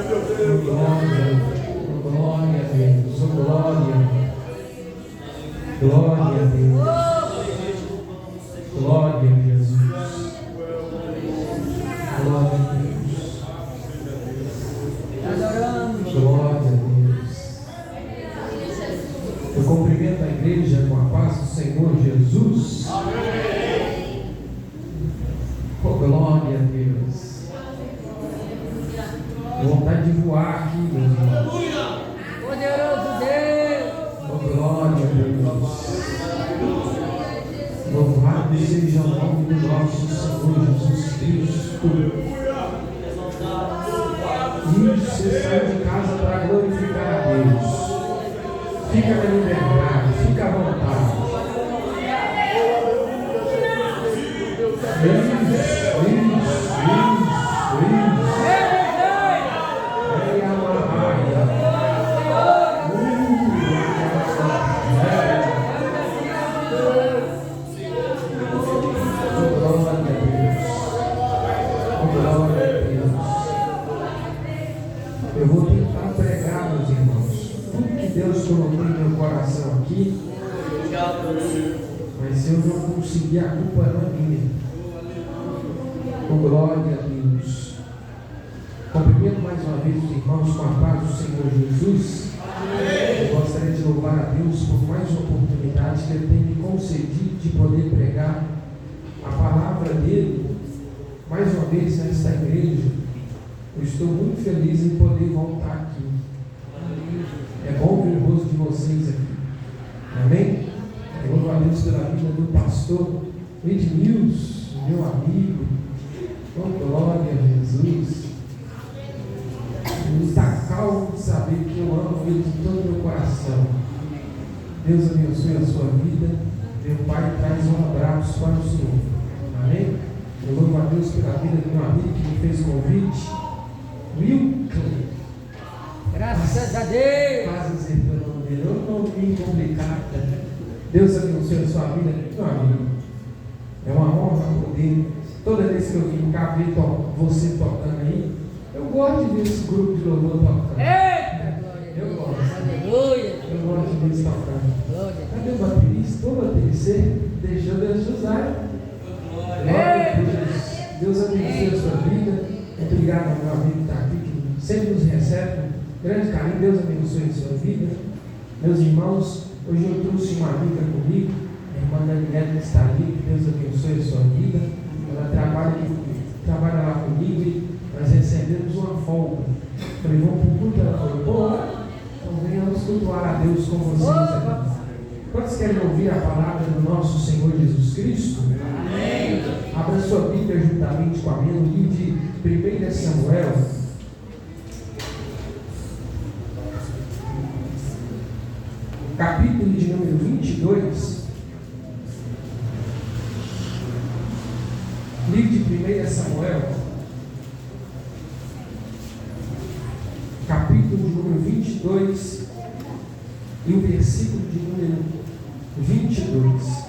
Glória a Deus, oh glória. Glória a Deus. Glória a Jesus. Glória a Deus. Adoramos. Glória a Deus. Eu cumprimento a igreja com a paz do Senhor Jesus. Oh, glória a Deus. Vontade de voar aqui, meus irmãos. Poderoso Deus. Oh, glória a Deus. Louvado seja o nome do nosso Senhor Jesus Cristo. Isso, você sai de casa para glorificar a Deus. Fica na liberdade, fica à vontade. Eu vou tentar pregar, meus irmãos, tudo que Deus colocou em meu coração aqui, mas se eu não conseguir, a culpa não é minha. Com glória a Deus. Cumprimento mais uma vez os irmãos com a paz do Senhor Jesus. Eu gostaria de louvar a Deus por mais uma oportunidade que Ele tem me concedido de poder pregar a palavra dEle mais uma vez nesta igreja. Eu estou muito feliz em poder voltar aqui. É bom ver o rosto de vocês aqui. Amém? Eu louvo a Deus pela vida do pastor Edmilson, meu amigo. Oh, glória a Jesus. Ele está calmo de saber que eu amo Ele de todo o meu coração. Deus abençoe a sua vida. Meu Pai traz um abraço para o Senhor. Amém? Eu louvo a Deus pela vida do meu amigo que me fez convite. Wilker. Graças a Deus. Quase acertou o nome dele. Eu não me complicado. Deus abençoe a sua vida, meu amigo. É uma honra poder. Toda vez que eu vim cá ver você tocando aí, eu gosto de ver esse grupo de louvor tocando. Eita, glória. Eu gosto. Aleluia. Eu gosto de ver eles tocando. Glória. Cadê o baterista? O baterista deixou Deus usar. Glória a Deus. Deus abençoe a sua vida. Muito obrigado ao meu amigo que está aqui, que sempre nos recebe com grande carinho. Deus abençoe a sua vida. Meus irmãos, hoje eu trouxe uma amiga comigo, a irmã Daniela que está ali. Que Deus abençoe a sua vida. Ela trabalha lá comigo e nós recebemos uma folga. Falei, vamos para o culto? Ela falou, então venhamos cultuar a Deus com vocês aqui. Quantos querem ouvir a palavra do nosso Senhor Jesus Cristo? Amém. Abra sua Bíblia juntamente com a minha no livro de 1 Samuel. Capítulo de número 22. Livro de 1 Samuel. Capítulo de número 22. E o versículo de número 22.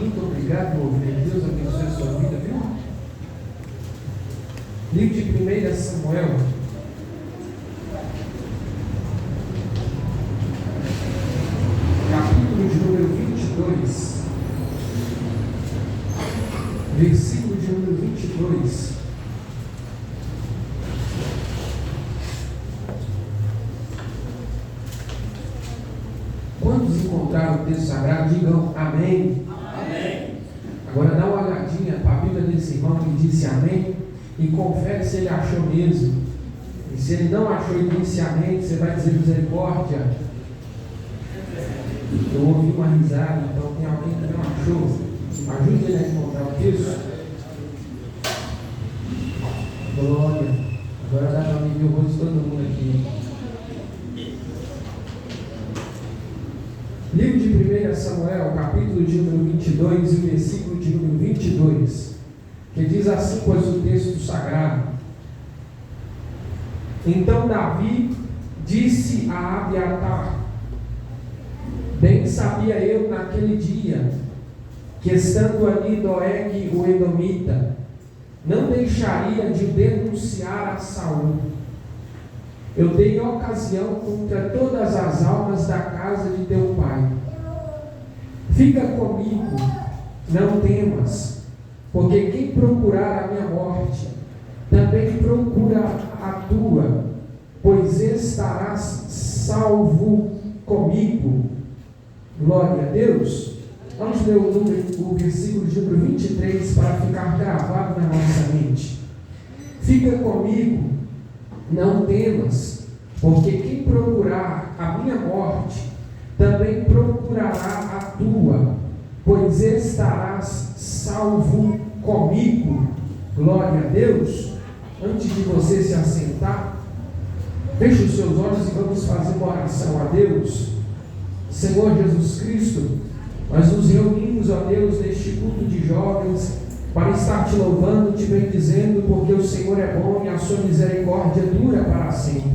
Muito obrigado, meu filho. Deus abençoe a sua vida, viu? Livro de 1 Samuel. Capítulo de número 22. Versículo de número 22. Quantos encontraram o texto sagrado, digam amém. Amém. Agora dá uma olhadinha para a Bíblia desse irmão que disse amém e confere se ele achou mesmo. E se ele não achou e disse amém, você vai dizer misericórdia. Eu ouvi uma risada, então tem alguém que não achou. Ajude ele a encontrar o texto. Glória. Agora dá para ver o rosto de todo mundo aqui. Livro de 1 Samuel, capítulo de número 22 e o versículo de número 22, que diz assim, pois o texto sagrado: Então Davi disse a Abiatar: Bem sabia eu naquele dia que estando ali Doeg o Edomita, não deixaria de denunciar a Saul. Eu dei ocasião contra todas as almas da casa de teu pai. Fica comigo, não temas, porque quem procurar a minha morte, também procura a tua, pois estarás salvo comigo. Glória a Deus. Vamos ler o versículo de número 23 para ficar gravado na nossa mente. Fica comigo, não temas, porque quem procurar a minha morte, também procurará a tua, pois estarás salvo comigo. Glória a Deus. Antes de você se assentar, feche os seus olhos e vamos fazer uma oração a Deus. Senhor Jesus Cristo, nós nos reunimos, ó Deus, neste culto de jovens, para estar te louvando, te bendizendo, porque o Senhor é bom e a sua misericórdia dura para sempre.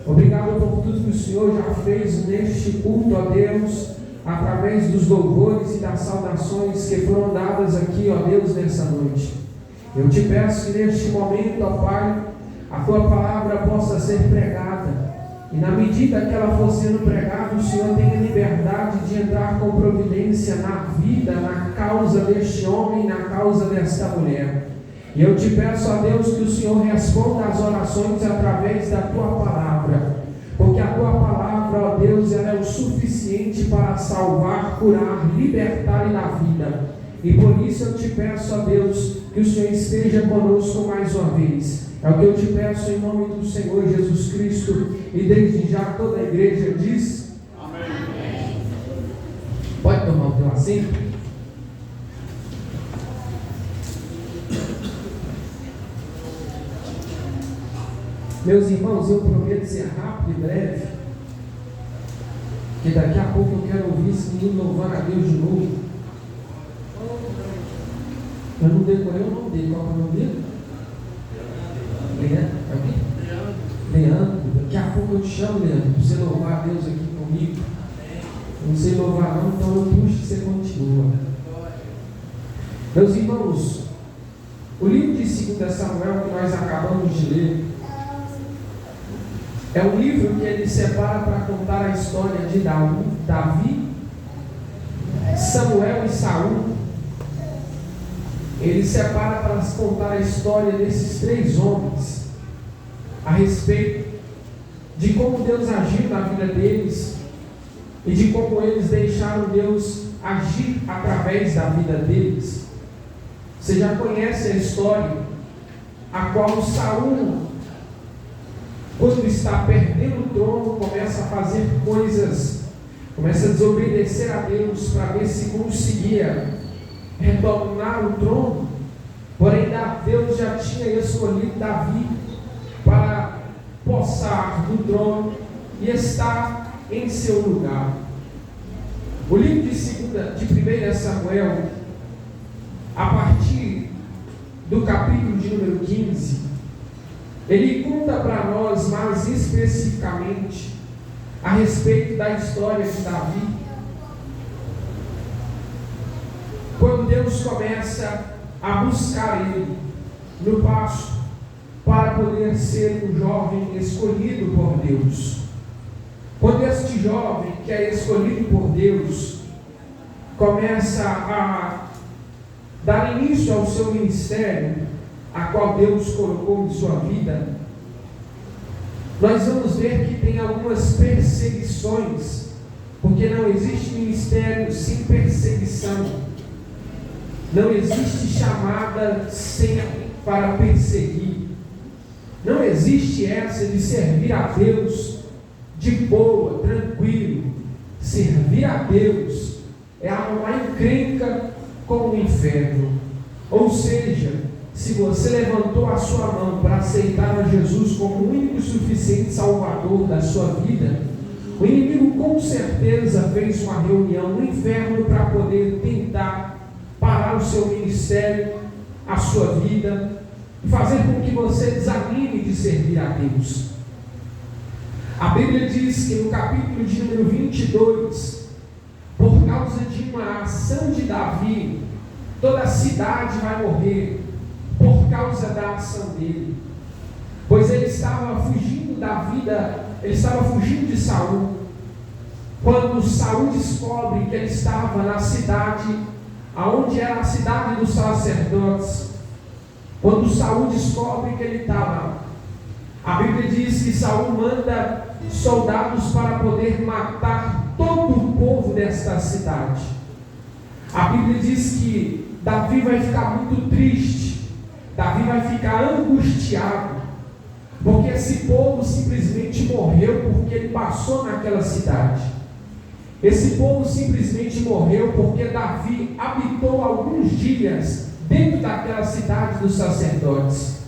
Obrigado por tudo que o Senhor já fez neste culto, ó Deus, através dos louvores e das saudações que foram dadas aqui, ó Deus, nessa noite. Eu te peço que neste momento, ó Pai, a tua palavra possa ser pregada, e na medida que ela for sendo pregada, o Senhor tenha liberdade de entrar com providência na vida, na causa deste homem, na causa desta mulher. E eu te peço, ó Deus, que o Senhor responda às orações através da tua palavra, porque a tua palavra, ó Deus, ela é o suficiente para salvar, curar, libertar e dar vida. E por isso eu te peço, ó Deus, que o Senhor esteja conosco mais uma vez. É o que eu te peço em nome do Senhor Jesus Cristo. E desde já toda a igreja diz: amém. Pode tomar o teu assento. Meus irmãos, eu prometo ser rápido e breve, que daqui a pouco eu quero ouvir esse menino louvando a Deus de novo. Eu não decorei o nome dele. Qual é o nome dele? Leandro. Daqui a pouco eu te chamo, Leandro, para você louvar a Deus aqui comigo. Não sei louvar não, então eu puxo e você continua. Meus irmãos, o livro de 2 Samuel que nós acabamos de ler é um livro que ele separa para contar a história de Davi, Samuel e Saul. Ele separa para contar a história desses três homens, a respeito de como Deus agiu na vida deles e de como eles deixaram Deus agir através da vida deles. Você já conhece a história a qual Saul, quando está perdendo o trono, começa a fazer coisas, começa a desobedecer a Deus para ver se conseguia retornar o trono. Porém Deus já tinha escolhido Davi para possar do trono e estar em seu lugar. O livro de 1 Samuel, a partir do capítulo de número 15, ele conta para nós mais especificamente a respeito da história de Davi. Quando Deus começa a buscar ele no pasto para poder ser um jovem escolhido por Deus. Quando este jovem que é escolhido por Deus começa a dar início ao seu ministério, a qual Deus colocou em sua vida, nós vamos ver que tem algumas perseguições, porque não existe ministério sem perseguição. Não existe chamada para perseguir. Não existe essa de servir a Deus de boa, tranquilo. Servir a Deus é uma encrenca com o inferno. Ou seja, se você levantou a sua mão para aceitar a Jesus como o único e suficiente Salvador da sua vida, o inimigo com certeza fez uma reunião no inferno para poder tentar parar o seu ministério, a sua vida, e fazer com que você desanime de servir a Deus. A Bíblia diz que no capítulo de número 22, por causa de uma ação de Davi, toda a cidade vai morrer por causa da ação dele. Pois ele estava fugindo da vida, ele estava fugindo de Saul. Quando Saul descobre que ele estava na cidade, aonde era a cidade dos sacerdotes, quando Saul descobre que ele estava, a Bíblia diz que Saul manda soldados para poder matar todo o povo desta cidade. A Bíblia diz que Davi vai ficar muito triste, Davi vai ficar angustiado, porque esse povo simplesmente morreu porque ele passou naquela cidade. Esse povo simplesmente morreu porque Davi habitou alguns dias dentro daquela cidade dos sacerdotes.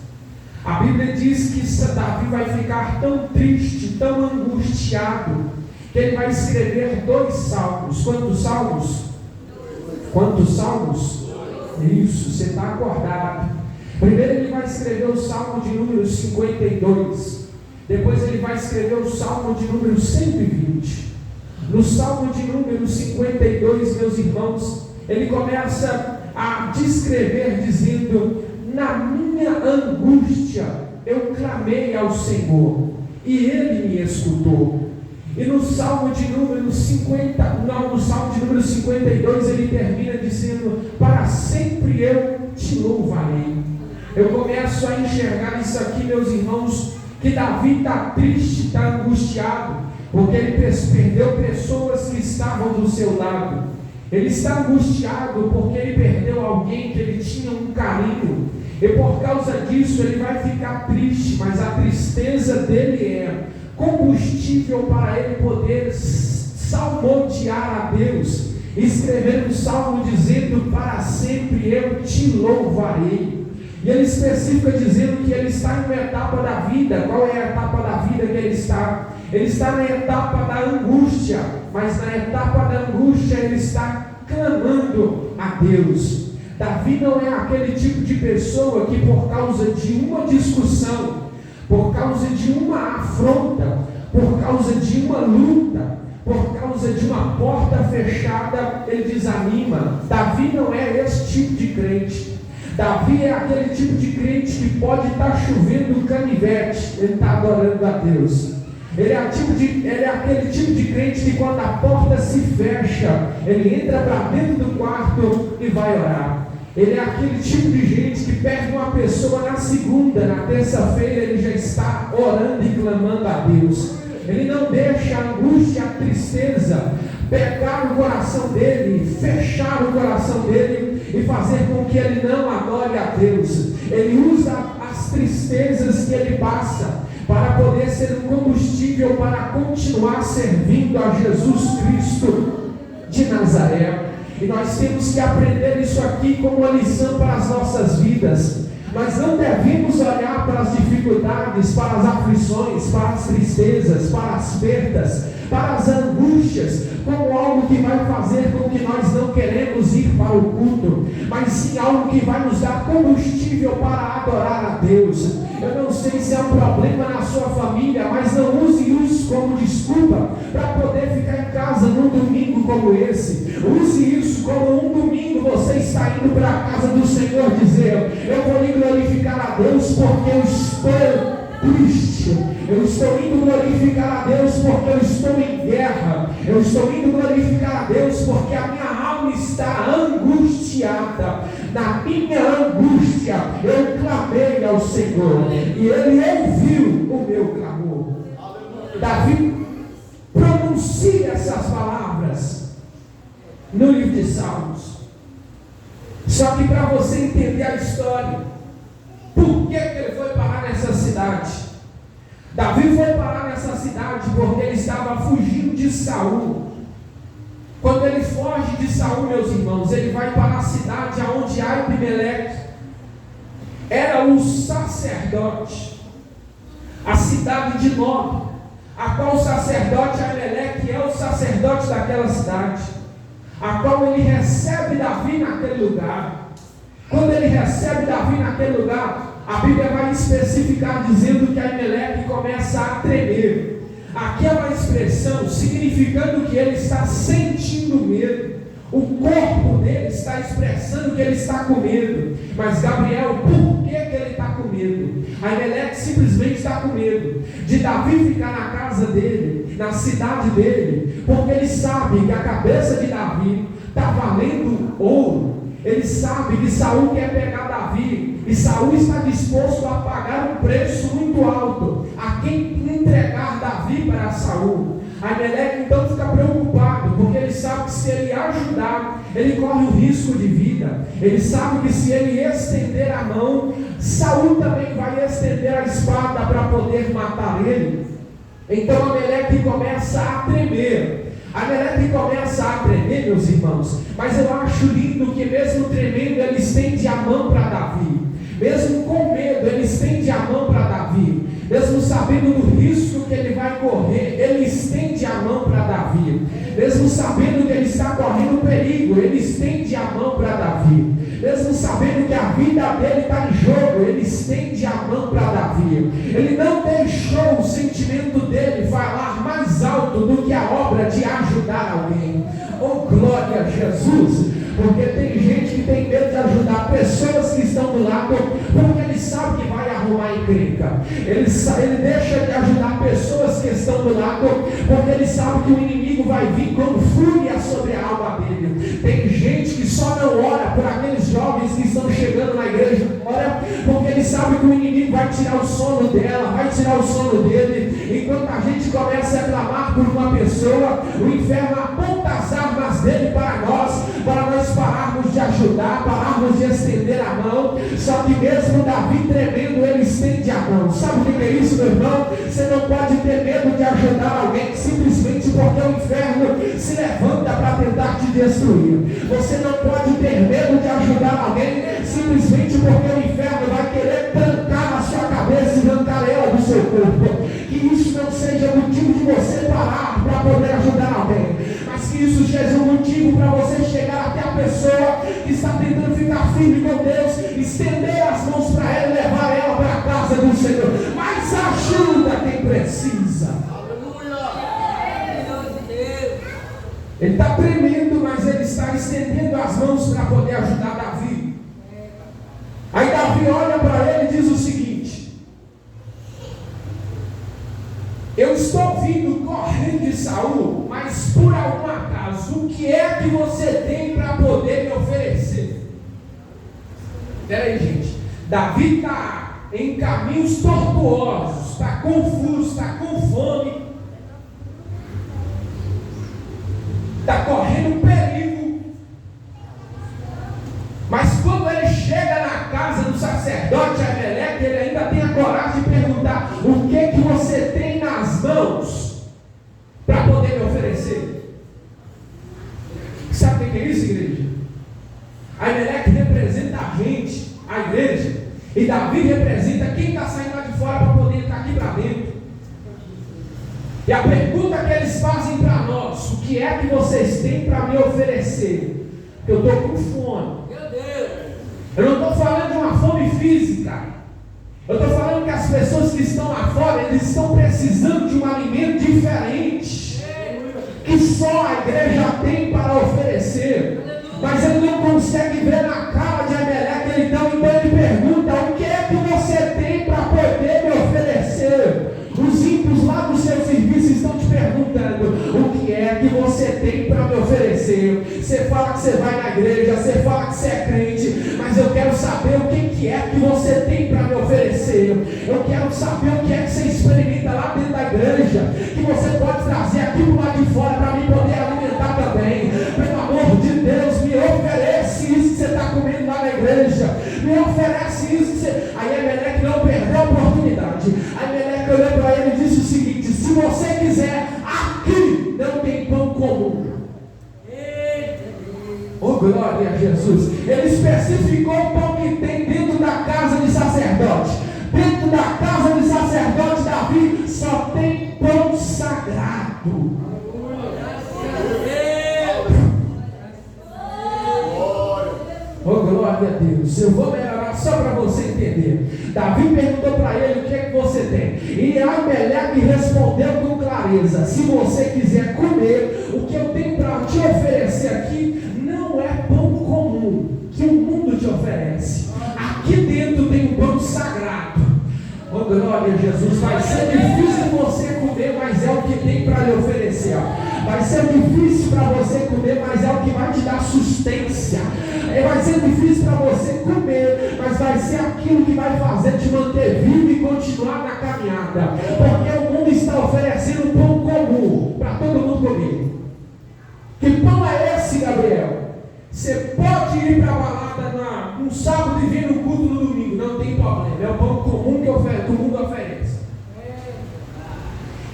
A Bíblia diz que Davi vai ficar tão triste, tão angustiado, que ele vai escrever 2 salmos. Quantos salmos? Quantos salmos? Isso, você está acordado. Primeiro ele vai escrever o salmo de número 52. Depois ele vai escrever o salmo de número 120. No salmo de número 52, meus irmãos, ele começa a descrever dizendo: na minha angústia eu clamei ao Senhor e Ele me escutou. E no salmo de número 52 ele termina dizendo: para sempre eu te louvarei. Eu começo a enxergar isso aqui, meus irmãos, que Davi está triste, está angustiado, porque ele perdeu pessoas que estavam do seu lado. Ele está angustiado porque ele perdeu alguém que ele tinha um carinho, e por causa disso ele vai ficar triste, mas a tristeza dele é combustível para ele poder salmodiar a Deus, escrever um salmo dizendo: para sempre eu te louvarei. E ele especifica dizendo que ele está em uma etapa da vida. Qual é a etapa da vida que ele está? Ele está na etapa da angústia, mas na etapa da angústia ele está clamando a Deus. Davi não é aquele tipo de pessoa que por causa de uma discussão, por causa de uma afronta, por causa de uma luta, por causa de uma porta fechada, ele desanima. Davi não é esse tipo de crente. Davi é aquele tipo de crente que pode estar chovendo canivete, ele está adorando a Deus. Ele é aquele tipo de crente que quando a porta se fecha, ele entra para dentro do quarto e vai orar. Ele é aquele tipo de gente que perde uma pessoa na segunda, na terça-feira ele já está orando e clamando a Deus. Ele não deixa a angústia, a tristeza pegar o coração dele, fechar o coração dele e fazer com que ele não adore a Deus. Ele usa as tristezas que ele passa para poder ser um combustível para continuar servindo a Jesus Cristo de Nazaré. E nós temos que aprender isso aqui como uma lição para as nossas vidas. Nós não devemos olhar para as dificuldades, para as aflições, para as tristezas, para as perdas, para as angústias, como algo que vai fazer com que nós não queremos ir para o culto, mas sim algo que vai nos dar combustível para adorar a Deus. Eu não sei se é um problema na sua família, mas não use isso como desculpa para poder ficar em casa num domingo como esse. Use isso como um domingo você está indo para a casa do Senhor dizer: eu vou lhe glorificar a Deus porque eu estou triste. Eu estou indo glorificar a Deus porque eu estou em guerra. Eu estou indo glorificar a Deus porque a minha alma está angustiada. Na minha angústia eu clamei ao Senhor e Ele ouviu o meu clamor. Davi pronuncia essas palavras no livro de Salmos. Só que para você entender a história, por que ele foi parar nessa cidade? Davi foi parar nessa cidade porque ele estava fugindo de Saul. Quando ele foge de Saul, meus irmãos, ele vai para a cidade onde Abimeleque era o sacerdote, a cidade de Nob, a qual o sacerdote Abimeleque é o sacerdote daquela cidade, a qual ele recebe Davi naquele lugar. Quando ele recebe Davi naquele lugar, a Bíblia vai especificar dizendo que Abimeleque começa a tremer. Aqui é uma expressão significando que ele está sentindo medo. O corpo dele está expressando que ele está com medo. Mas Gabriel, por que ele está com medo? Aimeleque simplesmente está com medo de Davi ficar na casa dele, na cidade dele, porque ele sabe que a cabeça de Davi está valendo ouro. Ele sabe que Saul quer pegar Davi, e Saul está disposto a pagar um preço muito alto a quem entregar Davi para Saul. Aimeleque então fica preocupado, porque ele sabe que se ele ajudar, ele corre o risco de vida. Ele sabe que se ele estender a mão, Saul também vai estender a espada para poder matar ele. Então Aimeleque começa a tremer. Aimeleque começa a tremer, meus irmãos. Mas eu acho lindo que mesmo tremendo, ele estende a mão para Davi. Mesmo com medo, ele estende a mão para Davi. Mesmo sabendo do risco que ele vai correr, ele estende a mão para Davi. Mesmo sabendo que ele está correndo perigo, ele estende a mão para Davi. Mesmo sabendo que a vida dele está em jogo, ele estende a mão para Davi. Ele não deixou o sentimento dele falar mais alto do que a obra de ajudar alguém. Oh, glória a Jesus! Porque tem gente que tem medo de ajudar pessoas que estão do lado, porque ele sabe que vai arrumar encrenca. Ele deixa de ajudar pessoas que estão do lado, porque ele sabe que o inimigo vai vir como fúria sobre a alma dele. Tem gente que só não ora por aqueles jovens que estão chegando na igreja agora, porque ele sabe que o inimigo vai tirar o sono dela, vai tirar o sono dele. Enquanto a gente começa a clamar por uma pessoa, o inferno aponta as armas dele para nós pararmos de ajudar, pararmos de estender a mão. Só que mesmo Davi tremendo, ele estende a mão. Sabe o que é isso, meu irmão? Você não pode ter medo de ajudar alguém simplesmente porque o inferno se levanta para tentar te destruir. Você não pode ter medo de ajudar alguém simplesmente porque o inferno vai querer trancar na sua cabeça e arrancar ela do seu corpo. Que isso não seja motivo de você parar para poder ajudar alguém, mas que isso seja um motivo para você chegar até a pessoa que está tentando ficar firme com Deus, estender as mãos para ela e levar ela para a casa do Senhor. Mas ajuda quem precisa. Ele está tremendo, mas ele está estendendo as mãos para poder ajudar Davi. Aí Davi olha para ele e diz o seguinte: eu estou vindo correndo de Saul, mas por algum acaso, o que é que você tem para poder me oferecer? Espera aí, gente. Davi está em caminhos tortuosos, está confuso, está com fome, está correndo perigo. Mas quando ele chega na casa do sacerdote Aimeleque, ele ainda tem a coragem de perguntar: o que você tem nas mãos para poder me oferecer? Sabe o que é isso, igreja? Aimeleque representa a gente, a igreja, e Davi representa quem está saindo lá de fora para poder entrar aqui para dentro. E a pergunta que eles fazem para nós: o que é que vocês têm para me oferecer? Eu estou com fome. Eu não estou falando de uma fome física. Eu estou falando que as pessoas que estão lá fora, eles estão precisando de um alimento diferente, que só a igreja tem para oferecer. Mas ele não consegue ver na cara de Aimeleque. Então ele pergunta: o que é que você tem para poder me oferecer? Os ímpios lá do seu serviço estão te perguntando: o que é que você tem para me oferecer? Você fala que você vai na igreja, você fala que você é crente, mas eu quero saber o que é que você tem para me oferecer. Eu quero saber o que é que você experimenta lá dentro da igreja, que você pode trazer aqui para o lado de fora para mim poder alimentar também. Pelo amor de Deus, me oferece isso que você está comendo lá na igreja. Me oferece isso que você... Aí Aimeleque não perdeu a oportunidade. Aimeleque olhou para ele e disse o seguinte: se você quiser, aqui não tem pão comum. Oh, glória a Jesus. Ele especificou o pão que tem dentro da casa de sacerdote. Dentro da casa de sacerdote, Davi só tem pão sagrado. Oh, glória a Deus. Eu vou melhorar agora, só para você entender. Davi perguntou para ele: o que é que você tem? E Aimeleque respondeu com clareza: se você quiser comer, o que eu tenho para te oferecer aqui não é pão comum que o mundo te oferece. Aqui dentro tem um pão sagrado. Oh, glória a Jesus. Vai ser difícil você comer, mas é o que tem para lhe oferecer. Vai ser difícil para você comer, mas é o que vai te dar sustância. Vai ser difícil para você comer, mas vai ser aquilo que vai fazer te manter vivo e continuar na caminhada. Porque o mundo está oferecendo um pão comum para todo mundo comer. Que pão é esse, Gabriel? Você pode ir para a balada no sábado e vir no culto no domingo, não tem problema. É o pão comum que o mundo oferece.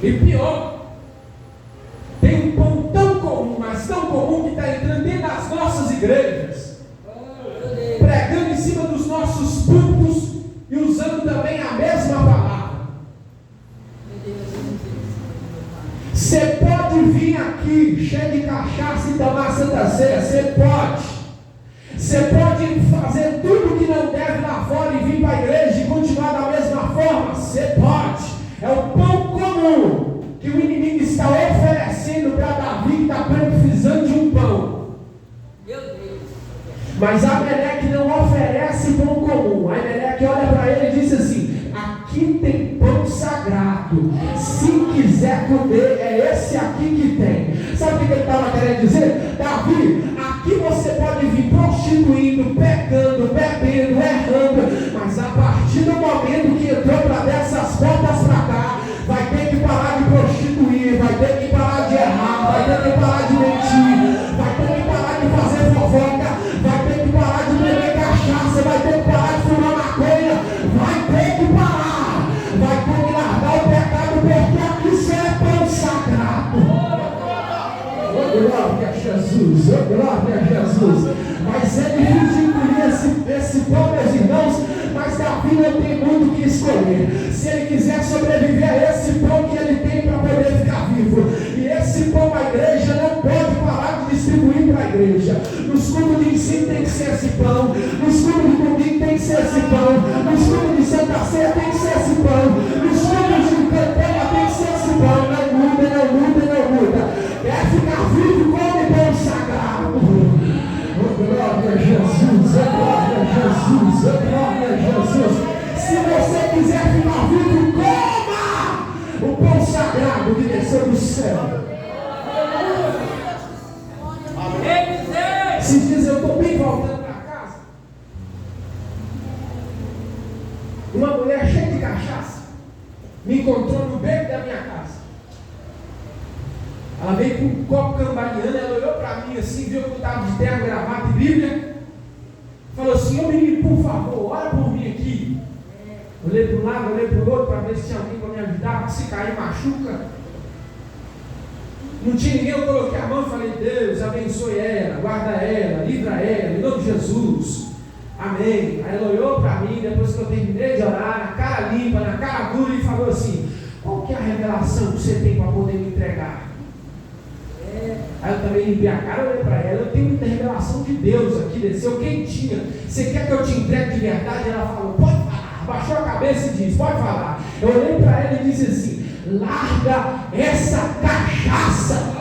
E pior, tem um pão tão comum, mas tão comum, que está entrando dentro das nossas igrejas, pregando em cima dos nossos púlpitos e usando também a mesma palavra. Você pode vir aqui cheio de cachaça e tomar Santa Ceia, você pode. Você pode fazer tudo que não deve lá fora e vir para a igreja e continuar da mesma forma, você pode. É o pão comum que o inimigo está oferecendo para Davi, que está precisando de um pão. Meu Deus. Mas Aimeleque não oferece pão comum. Aimeleque olha para ele e diz assim: aqui tem pão sagrado. Se quiser comer, é esse aqui que tem. Sabe o que ele estava querendo dizer? Davi, aqui você pode vir prostituindo, pecando, bebendo, errando, mas a partir do momento que entrou para dessas portas para cá, vai ter que parar de prostituir, vai ter que parar de errar, vai ter que parar de mentir, vai ter que parar de fazer fofoca, vai ter que parar de beber cachaça, vai ter que parar de fumar maconha, vai ter que parar, vai ter que largar o pecado, porque aqui isso é pão sagrado. Oh, glória a Jesus, oh, glória a Jesus. Vai ser difícil engolir esse pão, meus irmãos, mas Davi não tem muito o que escolher. Se ele quiser sobreviver a esse pão que ele tem para poder ficar vivo, e esse pão a igreja não pode parar de distribuir para a igreja. Nos cultos de ensino tem que ser esse pão, nos cultos de domingo tem que ser esse pão, nos cultos de Santa Ceia tem que ser esse pão, nos cultos de campanha tem que ser esse pão. Não muda, não muda, não muda. Quer ficar vivo, come pão sagrado. Oh, glória a Jesus, oh, glória a Jesus, oh, glória a Jesus. Se você quiser ficar vivo, coma o pão sagrado que desceu do céu. Esses dias eu estou bem voltando para casa. Uma mulher cheia de cachaça me encontrou no beco da minha casa. Ela veio com um copo cambaleando, ela olhou para mim assim, viu que eu estava de terno, gravata e Bíblia. Falou assim: ô menino, por favor, ora por mim aqui. Olhei para um lado, olhei para o outro, para ver se tinha alguém para me ajudar, porque se cair machuca. Não tinha ninguém, eu coloquei a mão e falei: Deus, abençoe ela, guarda ela, livra ela, em nome de Jesus. Amém. Aí ela olhou para mim, depois que eu terminei de orar, na cara limpa, na cara dura, e falou assim: qual que é a revelação que você tem para poder me entregar? Aí eu também limpei a cara, olhei para ela: eu tenho muita revelação de Deus aqui, desceu quentinha. Você quer que eu te entregue de verdade? Ela falou: pode falar. Baixou a cabeça e disse: pode falar. Eu olhei para ela e disse assim: larga essa cachaça.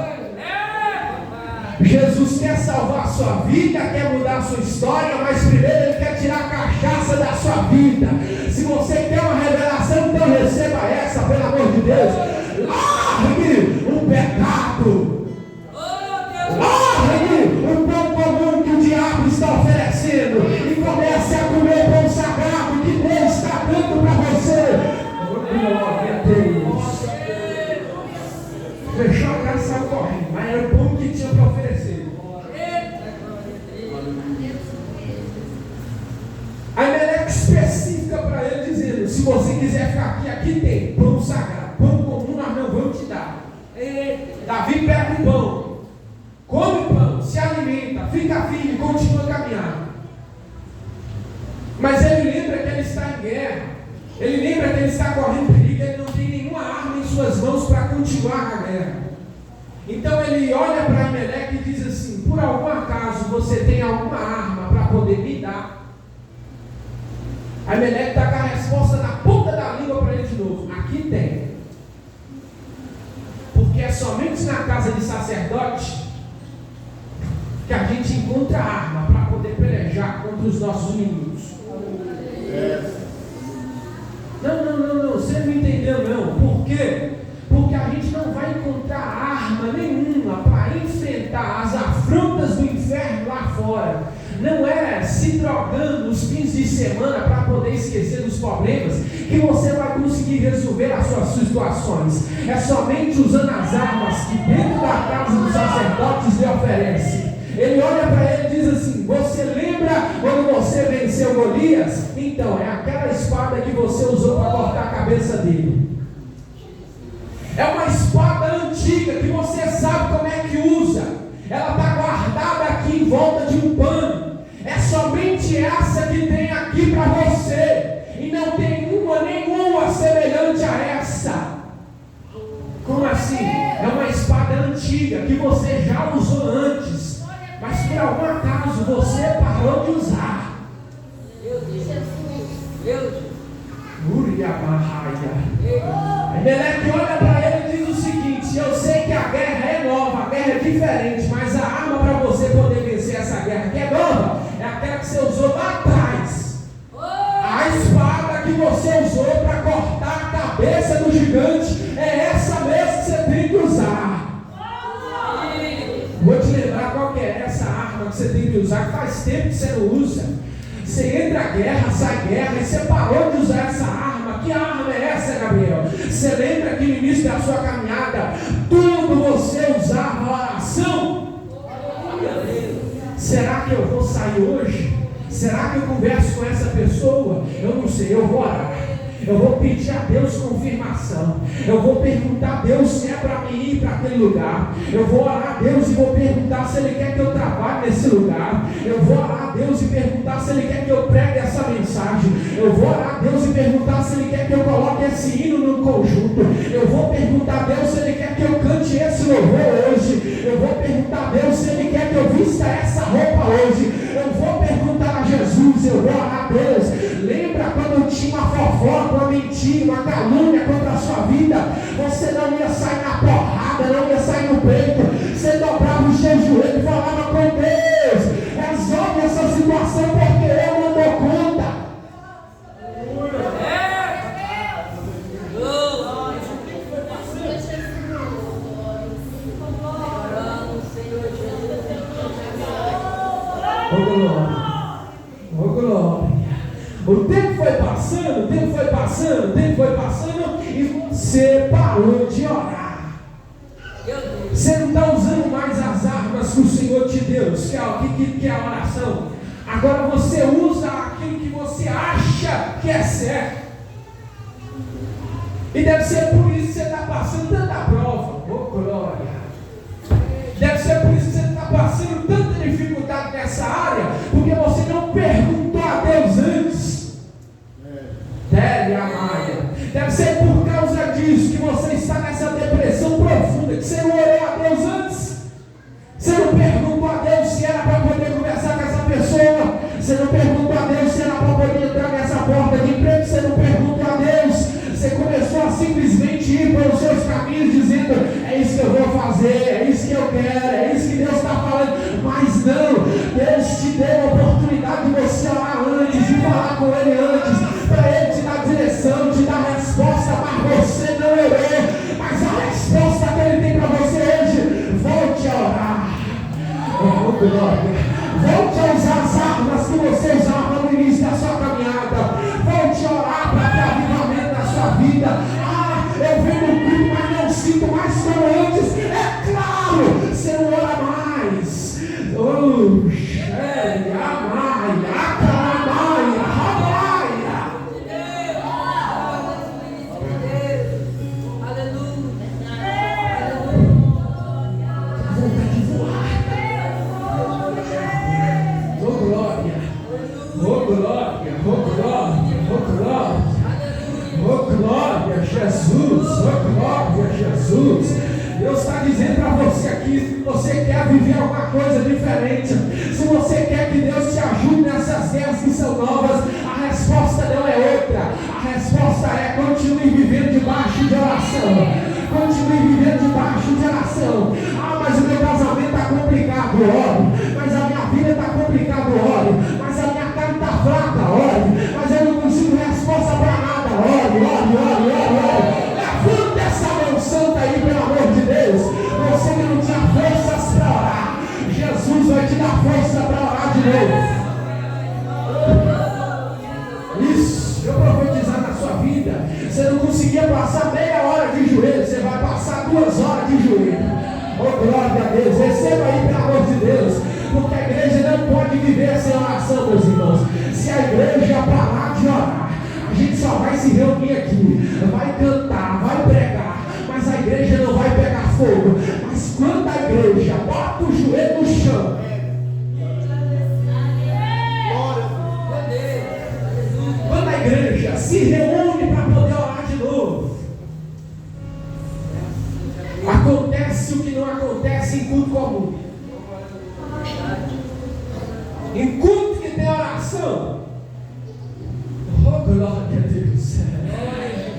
Jesus quer salvar a sua vida, quer mudar a sua história, mas primeiro Ele quer tirar a cachaça da sua vida. Se você quer uma revelação, então receba essa, pelo amor de Deus. Largue o pecado. Largue o pão comum que o diabo está oferecendo e comece a comer o pão sagrado que Deus está dando para você. Glória a Deus. Fechou a cara e saiu correndo, mas era o pão que tinha para oferecer. A Aimeleque específica para ele, dizendo: se você quiser ficar aqui, aqui tem pão sagrado, pão comum nós não vamos te dar. Davi pega o pão, come o pão, se alimenta, fica firme, continua caminhando. Mas ele lembra que ele está em guerra, ele lembra que ele está correndo perigo, ele não tem nenhuma arma em suas mãos para continuar a guerra. Então ele olha para Aimeleque e diz assim: por algum acaso você tem alguma arma para poder me dar? Aí Meleque está com a resposta na ponta da língua para ele de novo. Aqui tem. Porque é somente na casa de sacerdote que a gente encontra arma para poder pelejar contra os nossos inimigos. Não, você não entendeu não. Por quê? Porque a gente não vai encontrar arma nenhuma para enfrentar as afrontas do inferno lá fora. Não é se drogando nos fins de semana para poder esquecer dos problemas que você vai conseguir resolver as suas situações. É somente usando as armas que dentro da casa dos sacerdotes lhe oferece. Ele olha para ele e diz assim: você lembra quando você venceu Golias? Então, é aquela espada que você usou para cortar a cabeça dele. É uma espada antiga que você sabe como é que usa. Ela está guardada aqui em volta de um pano. É somente essa que tem aqui para você. E não tem nenhuma semelhante a essa. Como assim? É uma espada antiga que você já usou antes. Mas por algum acaso você parou de usar. Aí Meleque olha para ele e diz o seguinte: eu sei que a guerra é nova, a guerra é diferente, mas a arma para você poder vencer essa guerra que é nova é aquela que você usou lá atrás. A espada que você usou para cortar a cabeça do gigante é essa mesmo que você tem que usar. Vou te lembrar qual que é essa arma que você tem que usar, que faz tempo que você não usa. Você entra a guerra, sai guerra, e você parou de usar essa arma. Que arma é essa, Gabriel? Você lembra que no início da sua caminhada, tudo você usava a oração? Será que eu vou sair hoje? Será que eu converso com essa pessoa? Eu não sei, eu vou orar. Eu vou pedir a Deus confirmação. Eu vou perguntar a Deus se é para mim ir para aquele lugar. Eu vou orar a Deus e vou perguntar se Ele quer que eu trabalhe nesse lugar. Eu vou orar a Deus e perguntar se Ele quer que eu pregue essa mensagem. Eu vou orar a Deus e perguntar se Ele quer que eu coloque esse hino no conjunto. Eu vou perguntar a Deus se Ele quer que eu cante esse louvor hoje. Eu vou perguntar a Deus se Ele quer que eu vista essa roupa hoje. Eu vou perguntar a Jesus, eu vou orar a Deus. Lembra quando tinha uma fofoca, uma mentira, uma calúnia contra a sua vida? Você não ia sair na porrada, não ia sair no peito. Você dobrava os seus joelhos e falava com Deus: resolve essa situação porque eu não dou conta. Oh glória. O tempo foi passando e você parou de orar. Você não está usando mais as armas que o Senhor te deu, que é a oração. Agora você usa aquilo que você acha que é certo. E deve ser por isso que você está passando tanta prova. Oh glória. Deve ser por isso que você está passando tanta dificuldade nessa área, porque você não perguntou a Deus antes. Deve ser por causa disso que você está nessa depressão profunda, que você não orou a Deus antes. Você não perguntou a Deus se era para poder conversar com essa pessoa. Você não perguntou a Deus se era para poder entrar nessa porta de emprego. Você não perguntou a Deus. Você começou a simplesmente ir pelos seus caminhos dizendo: é isso que eu vou fazer, é isso que eu quero, é isso que Deus está falando. Mas não, Deus te deu a oportunidade de você orar antes, de falar com Ele antes, para Ele te dar direção, te dar resposta, mas você não orou. Mas a resposta que Ele tem para você hoje: volte a orar. Oh glória. Volte a usar as armas que você usava no início da sua caminhada. Volte a orar para ter avivamento na sua vida. Eu venho no culto, mas não sinto mais como antes. É claro, você não ora mais. Jesus. Deus está dizendo para você aqui: se você quer viver alguma coisa diferente, se você quer que Deus te ajude nessas guerras que são novas, a resposta não novo. Isso, eu profetizar na sua vida. Você não conseguia passar meia hora de joelho, você vai passar 2 horas de joelho. Oh, glória a Deus, receba aí pelo amor de Deus, porque a igreja não pode viver sem oração, meus irmãos. Se a igreja parar de orar, a gente só vai se reunir aqui, vai cantar, vai pregar, mas a igreja não vai pegar fogo. Mas quando a igreja bota o joelho no chão, quando a igreja se reúne para poder orar de novo, acontece o que não acontece em culto comum. Em culto que tem oração, oh glória a Deus,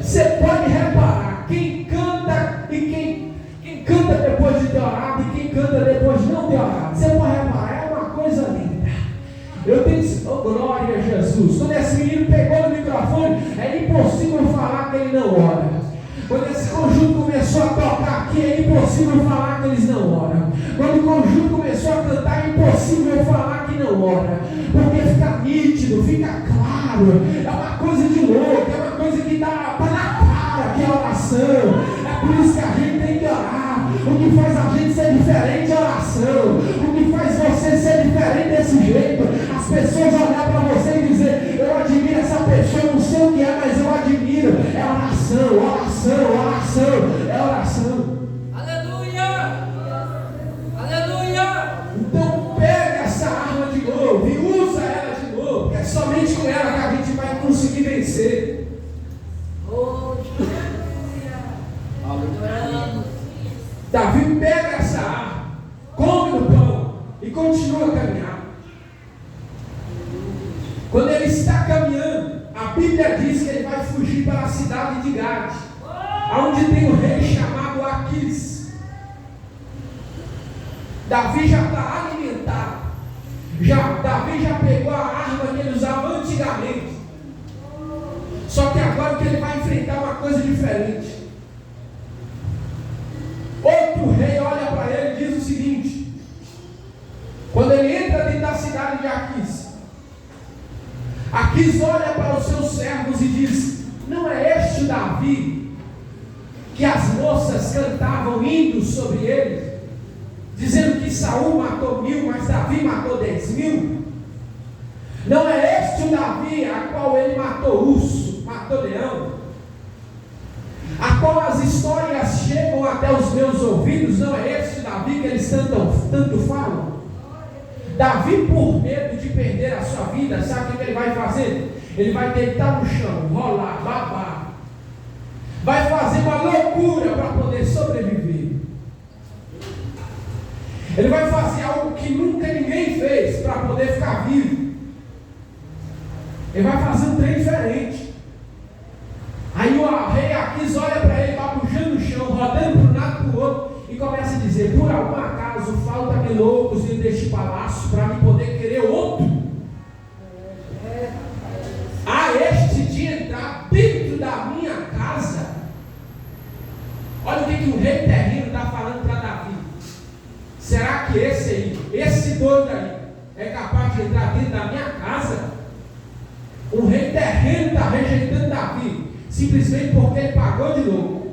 você pode reparar, quem canta e quem canta depois de ter orado e quem canta depois de não ter orado, você pode reparar, é uma coisa linda. Eu tenho, oh glória a Jesus, quando esse menino pegou no microfone, é impossível falar que ele não ora. Quando esse conjunto começou a tocar aqui, é impossível falar que eles não oram. Quando o conjunto começou a cantar, é impossível falar que não ora. Porque fica nítido, fica claro. É uma coisa de louco, é uma coisa que está na cara que é oração. É por isso que a gente tem que orar. O que faz a gente ser diferente é oração. O que faz você ser diferente desse jeito, as pessoas olhar para você e dizer: eu admiro essa pessoa, eu não sei o que é, mas eu admiro. É oração, oração, oração, é oração. Aleluia! Aleluia! Então pega essa arma de novo e usa ela de novo, porque é somente com ela que a gente vai conseguir vencer. Oh, Davi pega essa arma, come no pão e continua a caminhar. Quando ele está caminhando, a Bíblia diz que ele vai fugir para a cidade de Gade, onde tem um rei chamado Aquis. Davi já está alimentado. Davi já pegou a arma que ele usava antigamente. Só que agora que ele vai enfrentar uma coisa diferente. Outro rei olha para ele e diz o seguinte: quando ele entra dentro da cidade de Aquis, Aquis olha para os seus servos e diz: não é este o Davi que as moças cantavam hinos sobre ele, dizendo que Saul matou 1000, mas Davi matou 10.000? Não é este o Davi a qual ele matou urso, matou leão, a qual as histórias chegam até os meus ouvidos? Não é este o Davi que eles tanto falam? Davi, por medo de perder a sua vida, sabe o que ele vai fazer? Ele vai deitar no chão, rolar, babar, vai fazer uma loucura para poder sobreviver. Ele vai fazer algo que nunca ninguém fez para poder ficar vivo. Ele vai fazer um trem diferente. Aí o rei Aquis olha para ele, babujando no chão, rodando para um lado para o outro, e começa a dizer: por algum acaso falta-me loucos dentro deste palácio para me poder querer outro? A este de entrar dentro da minha casa. Olha o que o rei terreno está falando para Davi. Será que esse doido aí, é capaz de entrar dentro da minha casa? O rei terreno está rejeitando Davi, simplesmente porque ele pagou de louco.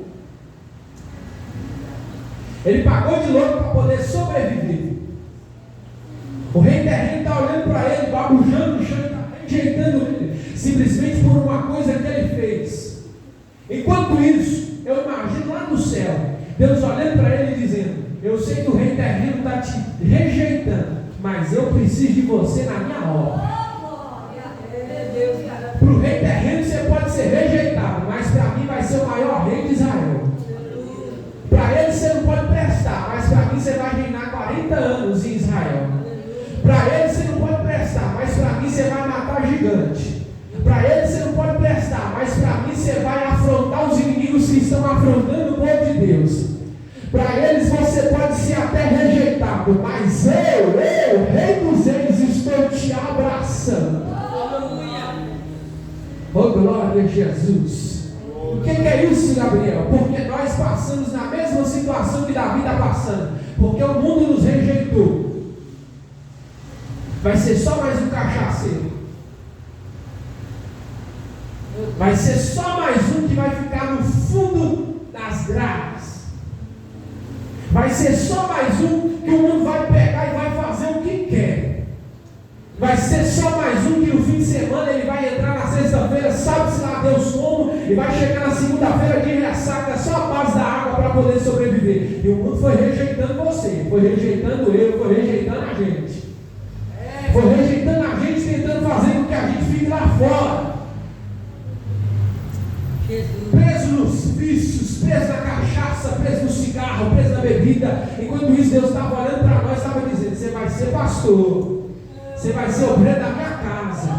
Ele pagou de louco para poder sobreviver. O rei terreno está olhando para ele, babujando no chão, está rejeitando ele, simplesmente por uma coisa que ele fez. Enquanto isso, eu imagino lá no céu, Deus olhando para ele e dizendo: eu sei que o rei terreno está te rejeitando, mas eu preciso de você na minha obra. Para o rei terreno você pode ser rejeitado, mas para mim vai ser o maior rei de Israel. Para ele você não pode prestar, mas para mim você vai reinar 40 anos em Israel. Para ele você não pode prestar, mas para mim você vai matar gigante. Para ele você não pode prestar, mas para mim você vai afrontar os inimigos que estão afrontando o povo de Deus. Para eles você pode ser até rejeitado, mas eu, Rei dos Reis, estou te abraçando. Oh, glória a Jesus. O que é isso, Gabriel? Porque nós passamos na mesma situação que Davi está passando. Porque o mundo nos rejeitou. Vai ser só mais um cachaceiro. Vai ser só mais um que vai ficar no fundo das grades. Vai ser só mais um que o mundo vai pegar e vai fazer o que quer. Vai ser só mais um que no fim de semana ele vai entrar na sexta-feira, sabe-se lá Deus como, e vai chegar na segunda-feira de ressaca, só a base da água para poder sobreviver. E o mundo foi rejeitando você, foi rejeitando eu, foi rejeitando a gente. Foi rejeitando a gente, tentando fazer com que a gente fique lá fora. Preso nos vícios, preso na cachaça, preso no cigarro, preso na bebida. Enquanto isso, Deus estava olhando para nós, estava dizendo: você vai ser pastor, você vai ser obreiro da minha casa.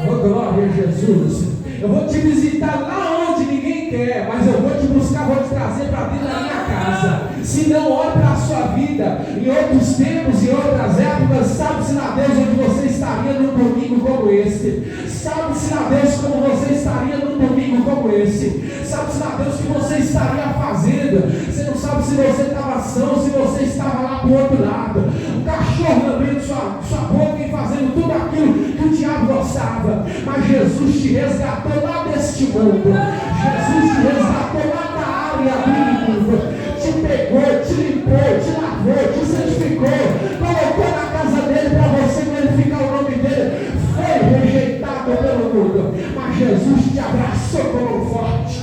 Oh, glória a Jesus. Eu vou te visitar lá onde ninguém quer, mas eu vou te buscar, vou te trazer para dentro da minha casa. Se não, olhe para a sua vida. Em outros tempos, em outras épocas, sabe-se lá Deus onde você estaria num domingo como esse. Sabe-se lá Deus como você estaria num domingo como esse. Sabe-se lá Deus o que você estaria fazendo. Você não sabe se você estava são, se você estava lá para o outro lado. O cachorro lambendo sua boca e fazendo tudo aquilo que o diabo gostava. Mas Jesus te resgatou lá deste mundo. Jesus te resgatou lá da área bíblica. Te pegou, te limpou, te lavou, te santificou, colocou na casa dele para você glorificar o nome dele. Foi rejeitado pelo mundo, mas Jesus te abraçou como um forte.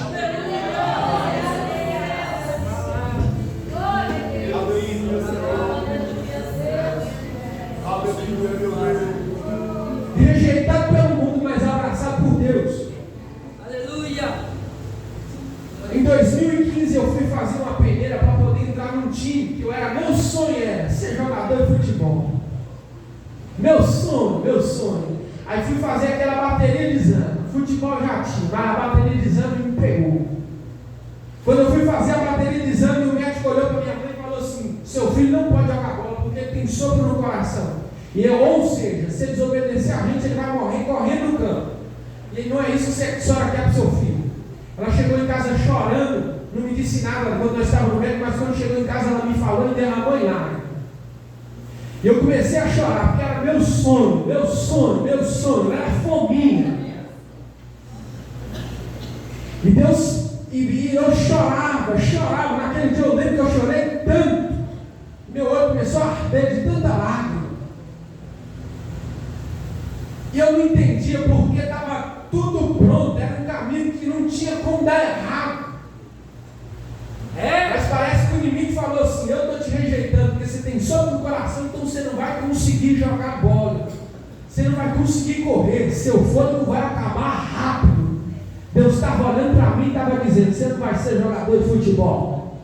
Rejeitado pelo mundo, mas abraçado por Deus. Aleluia. Em 2015 eu fui fazer uma peneira para poder entrar num time que meu sonho era ser jogador de futebol. Meu sonho. Aí fui fazer aquela bateria de exame. Futebol já tinha, mas a bateria de exame me pegou. Quando eu fui fazer a bateria de exame, o médico olhou para minha mãe e falou assim: seu filho não pode jogar bola porque ele tem sopro no coração. Ou seja, se ele desobedecer a gente, ele vai morrer correndo no campo. E não é isso que a senhora quer para o seu filho. Ela chegou em casa chorando, não me disse nada quando nós estávamos no médico, mas quando chegou em casa ela me falou e derramou em lágrimas. E eu comecei a chorar, porque era meu sonho, era fominha. E Deus, e eu chorava, naquele dia eu lembro que eu chorei tanto, meu olho começou a arder de tanta lágrima. E eu não entendia porque estava tudo pronto, era um caminho que não tinha como dar errado. Mas parece que o inimigo falou assim: eu estou te rejeitando porque você tem sopro no coração, então você não vai conseguir jogar bola, você não vai conseguir correr, seu fôlego vai acabar rápido. Deus estava olhando para mim e estava dizendo: você não vai ser jogador de futebol,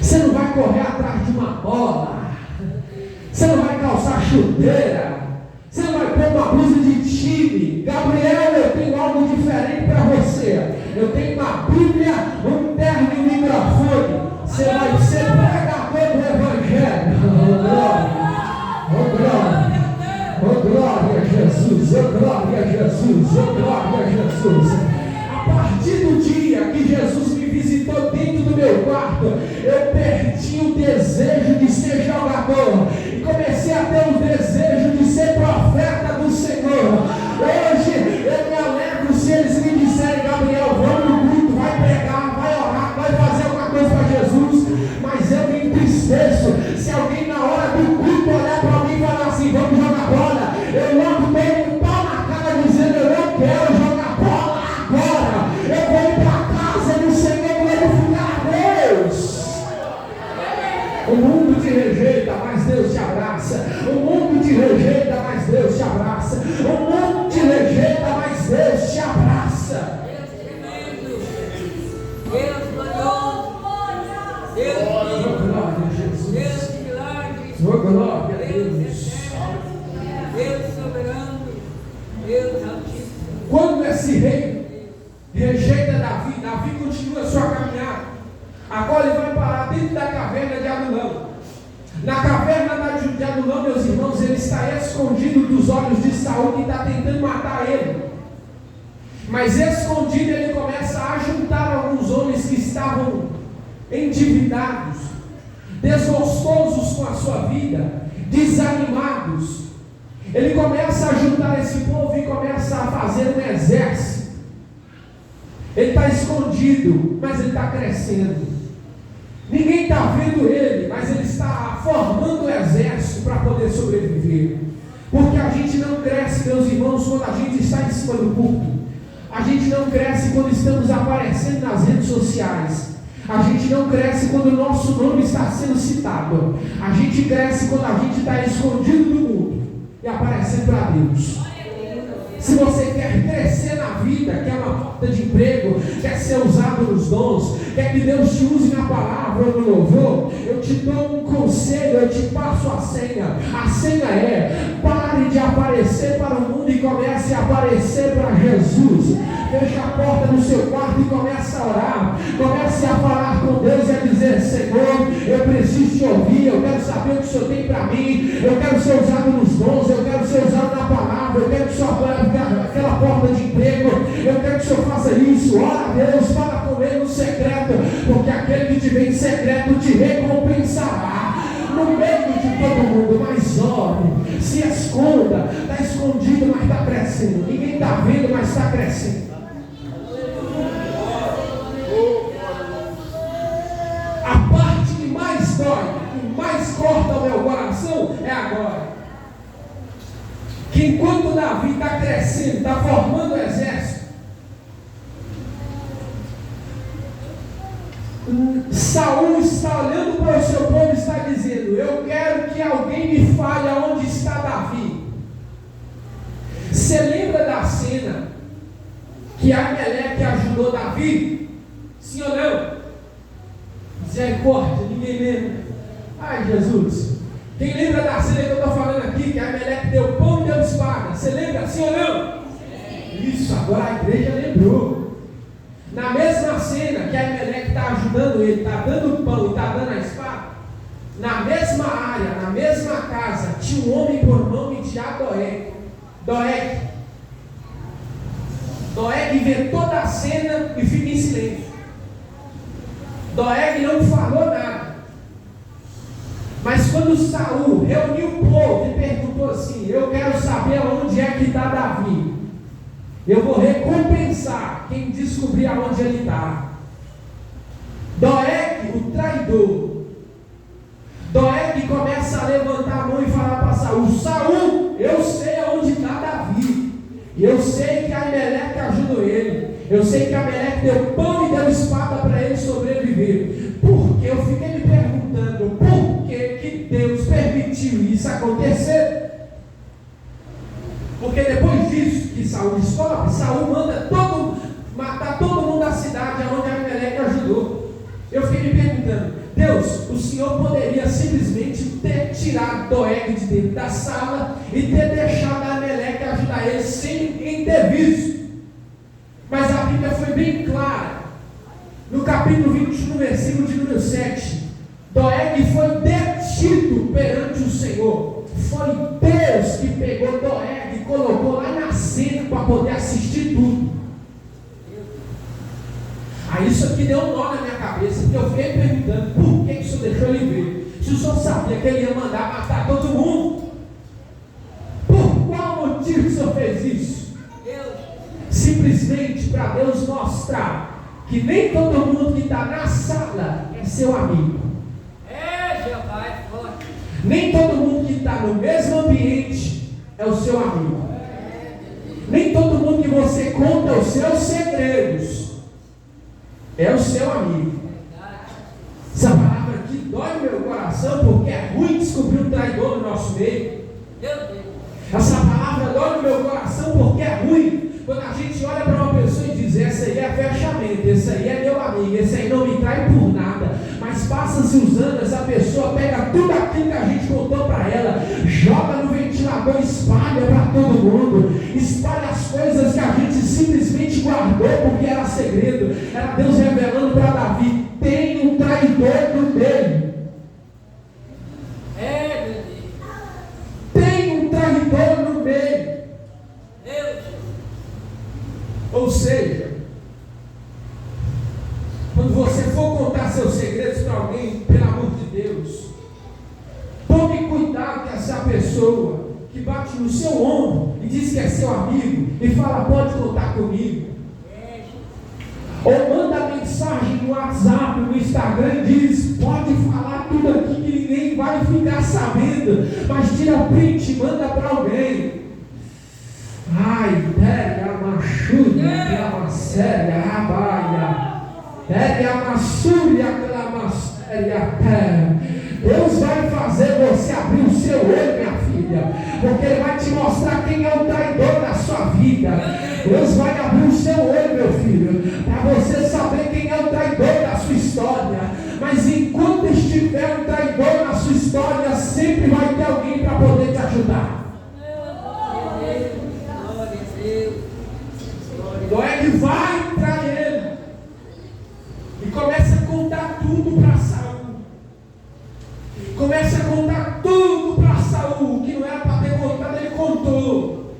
você não vai correr atrás de uma bola, você não vai calçar chuteira, você não vai pôr uma blusa de time. Gabriel, eu tenho algo diferente para você. Eu tenho uma Bíblia, um terno e um microfone. Você vai ser pregador do Evangelho. Oh glória, oh glória a Jesus, oh glória a Jesus, oh glória a Jesus. A partir do dia que Jesus me visitou dentro do meu quarto, eu perdi o desejo de ser jogador e comecei a ter o desejo de ser profeta do Senhor. Hoje eu me alegro se eles me disserem: Gabriel, vamos no culto, vai pregar, vai orar, vai fazer alguma coisa para Jesus. Mas eu me entristeço se alguém na hora do culto olhar para mim e falar assim: vamos jogar bola. Eu logo tenho um pau na cara dizendo: eu não quero jogar bola agora. Eu vou ir para casa do Senhor glorificar a Deus. O mundo te rejeita, mas Deus te abraça. O mundo te rejeita, mas Deus te abraça. O mundo te rejeita, mas Deus te abraça. Deus glorioso, Deus glória a Jesus, Deus de milagres, glória a Deus Deus, eterno, Deus soberano, Deus altíssimo. Quando esse rei rejeita Davi, Davi continua a sua caminhada. Agora ele vai parar dentro da caverna de Adulão. Na caverna de Adulão, meus irmãos, ele está escondido dos olhos de Saul, que está tentando matar ele. Mas escondido ele começa a juntar alguns homens que estavam endividados, desgostosos com a sua vida, desanimados. Ele começa a juntar esse povo e começa a fazer um exército. Ele está escondido, mas ele está crescendo. Ninguém está vendo ele, mas ele está formando um exército para poder sobreviver. Porque a gente não cresce, meus irmãos, quando a gente está em cima do púlpito. A gente não cresce quando estamos aparecendo nas redes sociais. A gente não cresce quando o nosso nome está sendo citado. A gente cresce quando a gente está escondido do mundo e aparecendo para Deus. Se você quer crescer na vida, quer uma porta de emprego, quer ser usado nos dons, quer que Deus te use na palavra ou no louvor, eu te dou um conselho, eu te passo a senha. A senha é: pare de aparecer para o mundo e comece a aparecer para Jesus. Feche a porta do seu quarto e comece a orar. Comece a falar com Deus e a dizer: Senhor, eu preciso te ouvir, eu quero saber o que o Senhor tem para mim, eu quero ser usado nos dons, eu quero ser usado na palavra, eu quero que o Senhor abra aquela porta de emprego, eu quero que o Senhor faça isso. Ora a Deus, fala com Ele no secreto, porque aquele que te vem em secreto te recompensará no meio de todo mundo. Mas ore, se esconda, está escondido, mas está crescendo. Ninguém está vendo, mas está crescendo. A parte que mais dói, que mais corta o meu coração é agora. Que enquanto Davi está crescendo, está formando o exército, Saul está olhando para o seu povo e está dizendo: eu quero que alguém me fale aonde está Davi. Você lembra da cena que Amaleque ajudou Davi? Sim ou não? Misericórdia, ninguém lembra. Ai, Jesus. Quem lembra da cena que eu estou falando aqui, que Amaleque deu pão e deu espada? Você lembra, sim ou não? Isso, agora a igreja lembrou. Na mesma cena que Amaleque está ajudando ele, está dando pão e está dando a espada, na mesma área, na mesma casa, tinha um homem por nome de Doeg. Doeg vê toda a cena e fica em silêncio. Doeg não falou nada. Mas quando Saul reuniu o povo e perguntou assim: eu quero saber onde é que está Davi, eu vou recompensar quem descobrir aonde ele está. Doeg, o traidor, Doeg começa a levantar a mão e falar para Saul: Saul, eu sei aonde está Davi, eu sei que Amaleque ajudou ele, eu sei que Amaleque deu pão e deu espada para ele sobreviver. Porque eu fiquei me perguntando por que Deus permitiu isso acontecer. Porque depois disso que Saul descobre, Saul manda matar todo mundo da cidade onde Amaleque ajudou. Eu fiquei me perguntando: Deus, o Senhor poderia simplesmente ter tirado Doeg de dentro da sala e ter deixado Amaleque ajudar ele sem ninguém ter visto. Mas a Bíblia foi bem clara. No capítulo 21, versículo de número 7, Doeg foi detido perante o Senhor. Foi Deus que pegou Doeg e colocou lá na cena para poder assistir tudo. Aí isso aqui deu um nó na minha cabeça, porque eu fiquei perguntando: por que o Senhor deixou ele ver? Se o Senhor sabia que ele ia mandar matar todo mundo, por qual motivo o Senhor fez isso? Simplesmente para Deus mostrar que nem todo mundo que está na sala é seu amigo. Nem todo mundo que está no mesmo ambiente é o seu amigo. Nem todo mundo que você conta os seus segredos é o seu amigo. Essa palavra aqui dói no meu coração, porque é ruim descobrir um traidor no nosso meio. Essa palavra dói no meu coração, porque é ruim quando a gente olha para uma pessoa e diz: esse aí é fechamento, esse aí é meu amigo, esse aí não me trai por nada. Mas passa-se os anos, essa pessoa pega tudo aquilo que a gente contou para ela, joga no ventilador, espalha para todo mundo, espalha as coisas que a gente simplesmente guardou porque era segredo. Era Deus revelando para Davi: tem um traidor no meio. Tem um traidor no meio. Ou seja, quando você for contar seus segredos para alguém, pelo amor de Deus, tome cuidado que as a pessoa que bate no seu ombro e diz que é seu amigo e fala, pode contar comigo. Ou manda mensagem no WhatsApp, no Instagram e diz, pode falar tudo aqui que ninguém vai ficar sabendo, mas tira print e manda para alguém. Ai, pega a machuda, pega a séria, rabaia, pega a maçulha, aquela séria, Deus vai fazer você abrir o seu olho, minha filha, porque Ele vai te mostrar quem é o traidor da sua vida. Deus vai abrir o seu olho, meu filho, para você saber quem é o traidor da sua história. Mas enquanto estiver um traidor na sua história, sempre vai ter alguém para poder te ajudar. Doeg vai para ele e começa a contar tudo para Saul. Começa a contar tudo para Saul, que não era para ter contado, ele contou.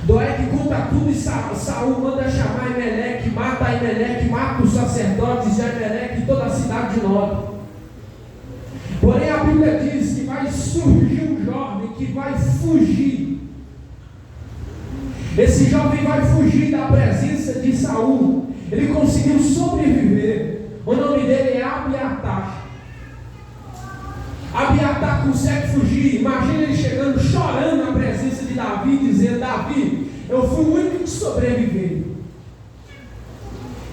Doeg conta tudo e Saul manda chamar Emelec, mata Emelec, mata os sacerdotes de Emelec e toda a cidade de Nob. Porém a Bíblia diz que vai surgir um jovem que vai fugir. Esse jovem vai fugir da presença de Saul. Ele conseguiu sobreviver. O nome dele é Abiatar. Abiatar consegue fugir. Imagina ele chegando chorando na presença de Davi, dizendo, Davi, eu fui o único que sobreviveu.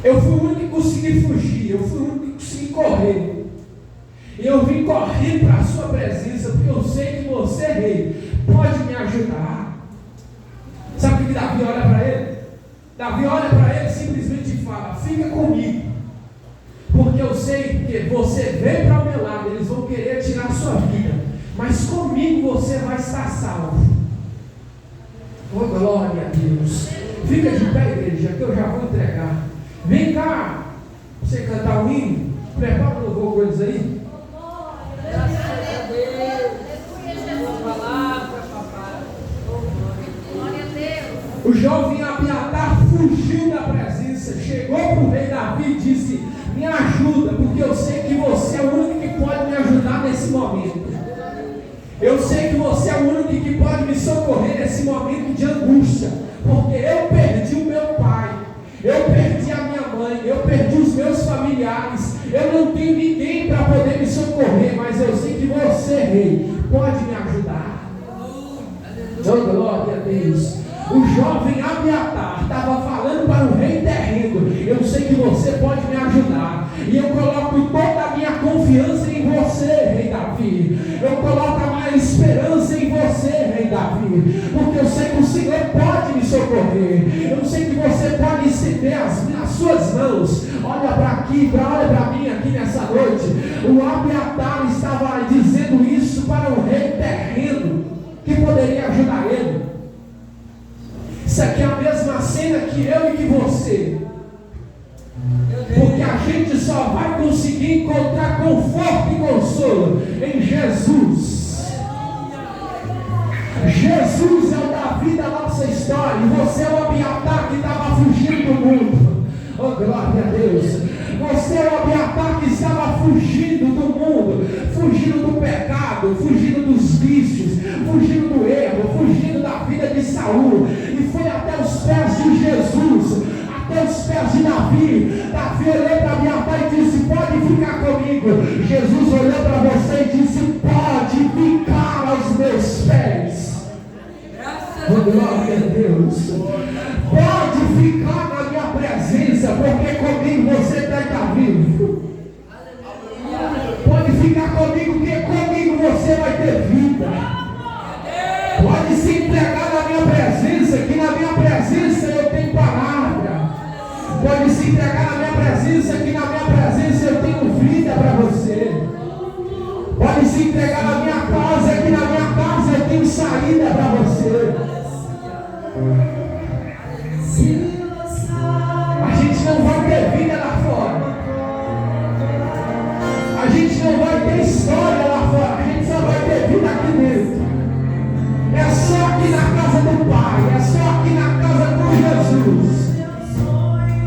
Eu fui o único que consegui fugir. Eu fui o único que consegui correr. E eu vim correndo para a sua presença, porque eu sei que você, rei, pode me ajudar. Sabe o que Davi olha para ele? Davi olha para ele e simplesmente fala, fica comigo. Porque eu sei que você vem para o meu lado, eles vão querer tirar a sua vida. Mas comigo você vai estar salvo. Oh, glória a Deus. Fica de pé, igreja, que eu já vou entregar. Vem cá, você cantar o hino. Prepara o louvor com eles aí. Graças a Deus. Uma palavra, papai. Glória a Deus. O jovem Abiatar fugiu da presença, chegou para o rei Davi e disse, me ajuda, porque eu sei que você é o único que pode me ajudar nesse momento. Eu sei que você é o único que pode me socorrer nesse momento de angústia, porque eu perdi o meu pai, eu perdi a minha mãe, eu perdi os meus familiares, eu não tenho ninguém para poder me socorrer, mas eu sei que você, rei, pode me ajudar. Oh, glória a Deus. O jovem Abiatar estava falando para o rei terreno, eu sei que você pode me ajudar, e eu coloco toda a minha confiança em você, rei Davi, eu coloco a minha esperança em você, rei Davi, porque eu sei que o Senhor pode me socorrer, eu sei que você pode estender as suas mãos. Olha para aqui, olha para mim aqui nessa noite. O Abiatar estava dizendo isso para o rei terreno, que poderia ajudar ele. Isso aqui é a mesma cena que eu e que você. Porque a gente só vai conseguir encontrar conforto e consolo em Jesus. Jesus é o Davi da nossa história. E você é o Abiatar que estava fugindo do mundo. Oh, glória a Deus. Você é o Abiatar que estava fugindo do mundo, fugindo do pecado, fugindo dos vícios, fugindo do erro, fugindo da vida de Saul, e foi até os pés de Jesus, até os pés de Davi. Davi olhou para Abiatar e disse, pode ficar comigo. Jesus olhou para você e disse, pode ficar aos meus pés. Oh, glória a Deus. Pode ficar na minha presença, porque comigo você vai estar vivo. Pode ficar comigo, porque comigo você vai ter vida. Pode se entregar na minha presença, que na minha presença eu tenho palavra. Pode se entregar na minha presença, que na minha presença eu tenho vida para você. Pode se entregar na minha casa, que na minha casa eu tenho saída para você. A gente não vai ter vida lá fora. A gente não vai ter história lá fora. A gente só vai ter vida aqui dentro. É só aqui na casa do Pai. É só aqui na casa com Jesus.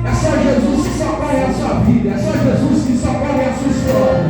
É só Jesus que socorre a sua vida. É só Jesus que socorre a sua história.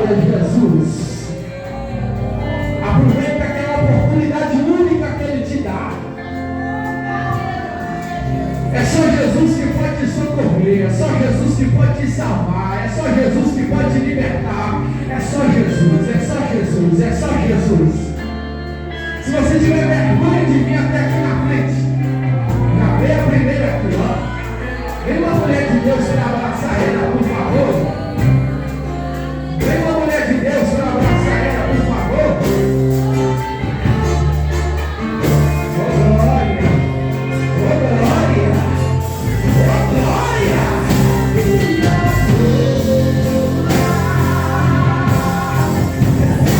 Glória a Jesus. Aproveita aquela oportunidade única que Ele te dá. É só Jesus que pode te socorrer, é só Jesus que pode te salvar, é só Jesus que pode te libertar. É só Jesus, é só Jesus, é só Jesus. Se você tiver vergonha de vir até aqui na